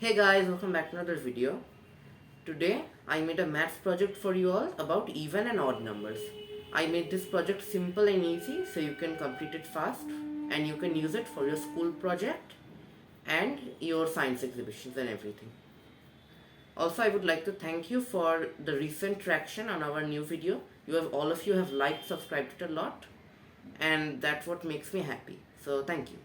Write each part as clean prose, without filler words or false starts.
Hey guys, welcome back to another video. Today I made a maths project for you all about even and odd numbers. I made this project simple and easy so you can complete it fast and you can use it for your school project and your science exhibitions and everything. Also, I would like to thank you for the recent traction on our new video. All of you have liked, subscribed it a lot, and that's what makes me happy. So thank you.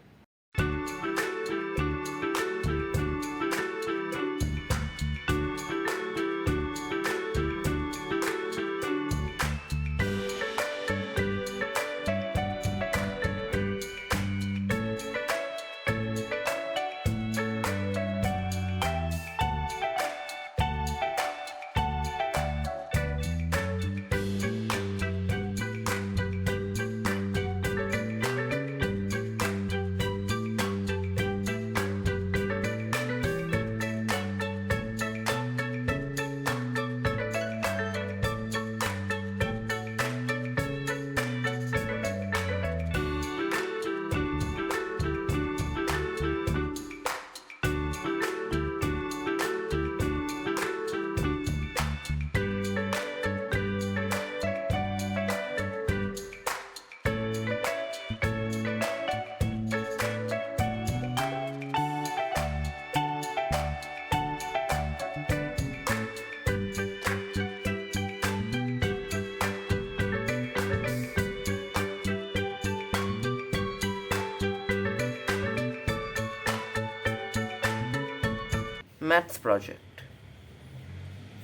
Maths project.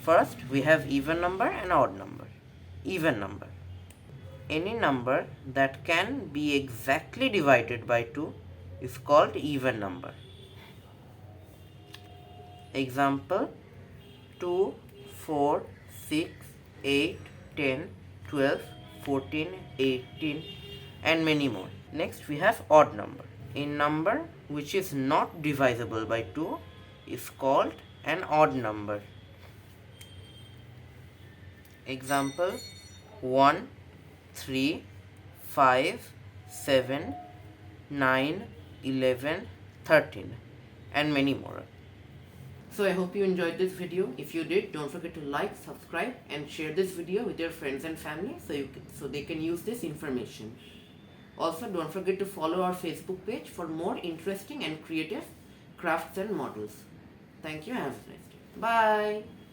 First, we have even number and odd number. Even number. Any number that can be exactly divided by 2 is called even number. Example 2, 4, 6, 8, 10, 12, 14, 18 and many more. Next, we have odd number. A number which is not divisible by 2 is called an odd number. Example 1, 3, 5, 7, 9, 11, 13 and many more. So I hope you enjoyed this video. If you did, don't forget to like, subscribe and share this video with your friends and family so they can use this information. Also, don't forget to follow our Facebook page for more interesting and creative crafts and models. Thank you and have a nice day. Bye.